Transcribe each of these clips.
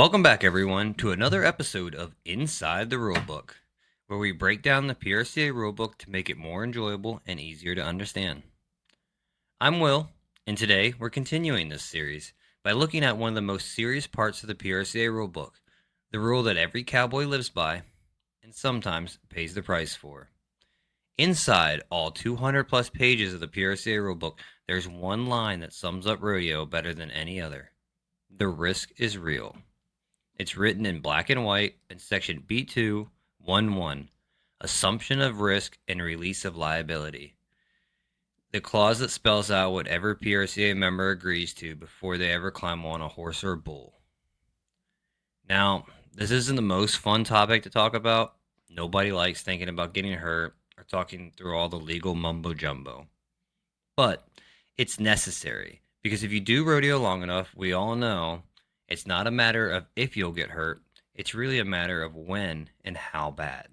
Welcome back, everyone, to another episode of Inside the Rulebook, where we break down the PRCA rulebook to make it more enjoyable and easier to understand. I'm Will, and today we're continuing this series by looking at one of the most serious parts of the PRCA rulebook, the rule that every cowboy lives by and sometimes pays the price for. Inside all 200 plus pages of the PRCA rulebook, there's one line that sums up rodeo better than any other. The risk is real. It's written in black and white in section B2.1.1, Assumption of Risk and Release of Liability. The clause that spells out what every PRCA member agrees to before they ever climb on a horse or a bull. Now, this isn't the most fun topic to talk about. Nobody likes thinking about getting hurt or talking through all the legal mumbo jumbo. But it's necessary because if you do rodeo long enough, we all know it's not a matter of if you'll get hurt, it's really a matter of when and how bad.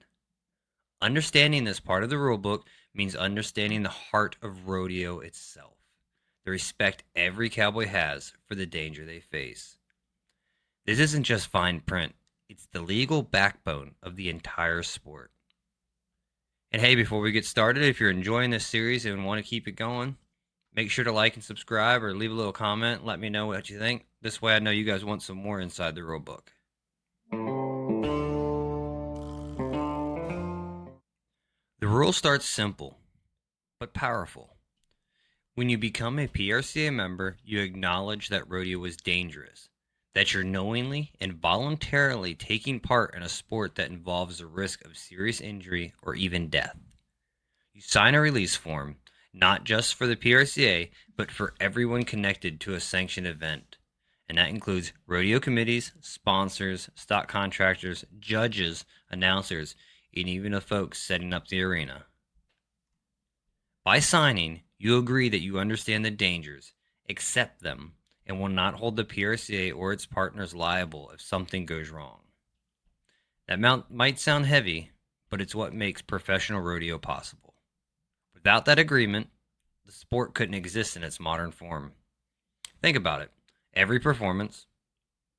Understanding this part of the rulebook means understanding the heart of rodeo itself, the respect every cowboy has for the danger they face. This isn't just fine print, it's the legal backbone of the entire sport. And hey, before we get started, if you're enjoying this series and want to keep it going, make sure to like and subscribe or leave a little comment. Let me know what you think. This way I know you guys want some more inside the rulebook. The rule starts simple, but powerful. When you become a PRCA member, you acknowledge that rodeo is dangerous, that you're knowingly and voluntarily taking part in a sport that involves the risk of serious injury or even death. You sign a release form, not just for the PRCA, but for everyone connected to a sanctioned event. And that includes rodeo committees, sponsors, stock contractors, judges, announcers, and even the folks setting up the arena. By signing, you agree that you understand the dangers, accept them, and will not hold the PRCA or its partners liable if something goes wrong. That might sound heavy, but it's what makes professional rodeo possible. Without that agreement, the sport couldn't exist in its modern form. Think about it. Every performance,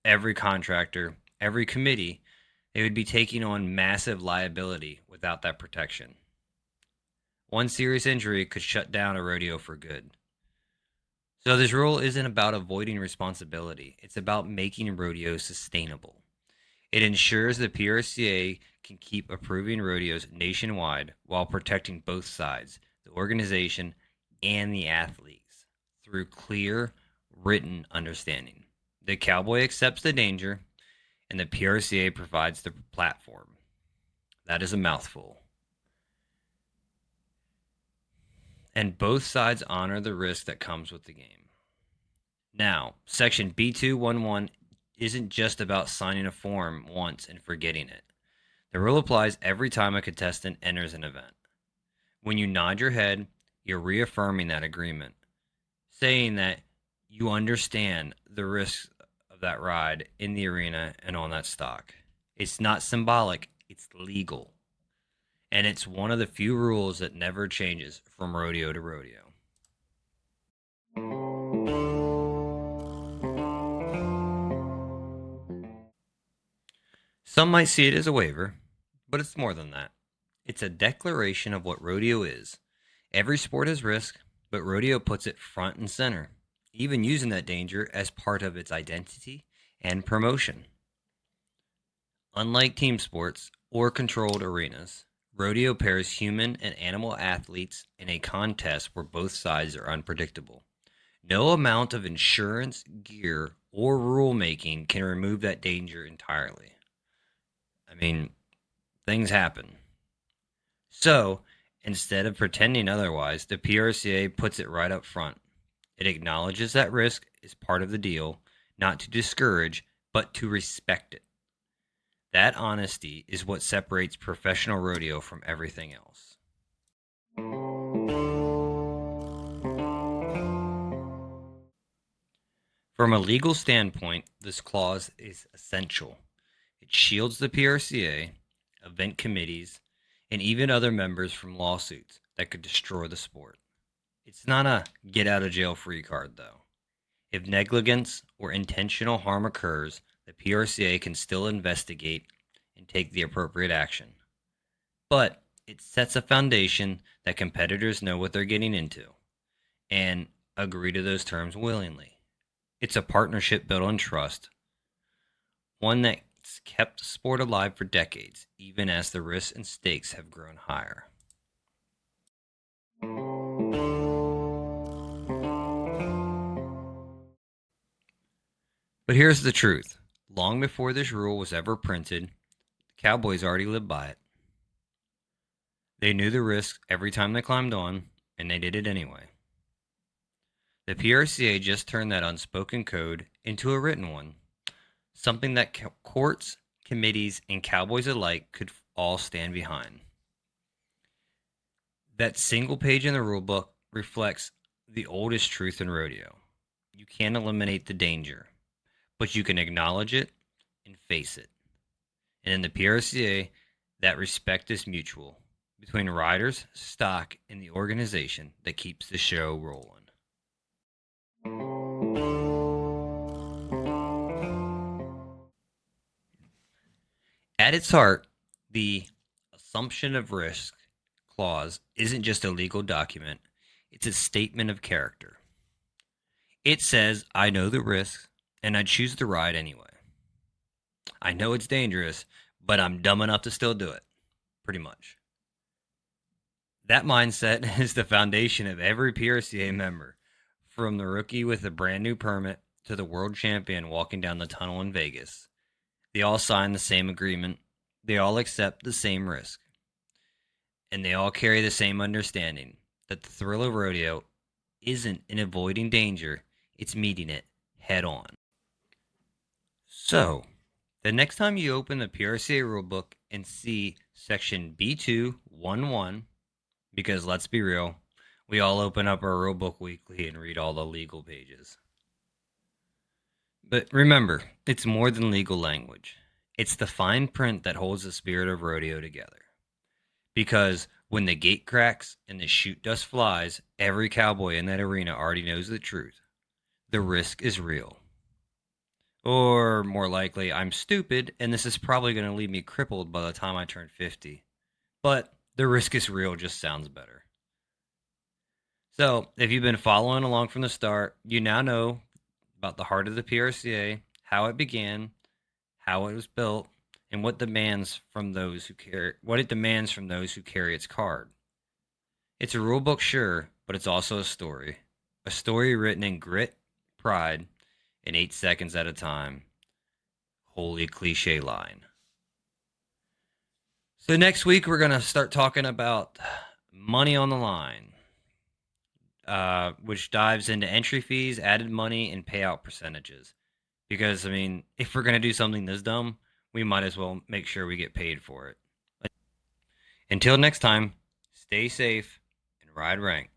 every contractor, every committee, they would be taking on massive liability without that protection. One serious injury could shut down a rodeo for good. So this rule isn't about avoiding responsibility. It's about making rodeo sustainable. It ensures the PRCA can keep approving rodeos nationwide while protecting both sides, the organization and the athletes, through clear, written understanding. The cowboy accepts the danger, and the PRCA provides the platform. That is a mouthful. And both sides honor the risk that comes with the game. Now, section B2.1.1 isn't just about signing a form once and forgetting it. The rule applies every time a contestant enters an event. When you nod your head, you're reaffirming that agreement, saying that you understand the risks of that ride in the arena and on that stock. It's not symbolic, it's legal. And it's one of the few rules that never changes from rodeo to rodeo. Some might see it as a waiver, but it's more than that. It's a declaration of what rodeo is. Every sport has risk, but rodeo puts it front and center, even using that danger as part of its identity and promotion. Unlike team sports or controlled arenas, rodeo pairs human and animal athletes in a contest where both sides are unpredictable. No amount of insurance, gear, or rulemaking can remove that danger entirely. I mean, things happen. So, instead of pretending otherwise, the PRCA puts it right up front. It acknowledges that risk is part of the deal, not to discourage, but to respect it. That honesty is what separates professional rodeo from everything else. From a legal standpoint, this clause is essential. It shields the PRCA, event committees, and even other members from lawsuits that could destroy the sport. It's not a get out of jail free card, though. If negligence or intentional harm occurs, the PRCA can still investigate and take the appropriate action. But it sets a foundation that competitors know what they're getting into and agree to those terms willingly. It's a partnership built on trust, one that's kept the sport alive for decades, even as the risks and stakes have grown higher. But here's the truth. Long before this rule was ever printed, the Cowboys already lived by it. They knew the risks every time they climbed on, and they did it anyway. The PRCA just turned that unspoken code into a written one, something that courts, committees, and Cowboys alike could all stand behind. That single page in the rulebook reflects the oldest truth in rodeo. You can't eliminate the danger, but you can acknowledge it and face it. And in the PRCA, that respect is mutual between riders, stock, and the organization that keeps the show rolling. At its heart, the assumption of risk clause isn't just a legal document, it's a statement of character. It says, I know the risks, and I choose the ride anyway. I know it's dangerous, but I'm dumb enough to still do it, pretty much. That mindset is the foundation of every PRCA member, from the rookie with a brand new permit to the world champion walking down the tunnel in Vegas. They all sign the same agreement, they all accept the same risk, and they all carry the same understanding that the thrill of rodeo isn't in avoiding danger, it's meeting it head on. So, the next time you open the PRCA rulebook and see section B211, because let's be real, we all open up our rulebook weekly and read all the legal pages. But remember, it's more than legal language. It's the fine print that holds the spirit of rodeo together. Because when the gate cracks and the chute dust flies, every cowboy in that arena already knows the truth. The risk is real. Or more likely, I'm stupid and this is probably going to leave me crippled by the time I turn 50. But the risk is real just sounds better. So, if you've been following along from the start, you now know about the heart of the PRCA, how it began, how it was built, and what it demands from those who carry its card. It's a rule book, sure, but it's also a story written in grit, pride, and 8 seconds at a time. Holy cliche line. So next week we're gonna start talking about money on the line, which dives into entry fees, added money, and payout percentages. Because, I mean, if we're going to do something this dumb, we might as well make sure we get paid for it. Until next time, stay safe and ride rank.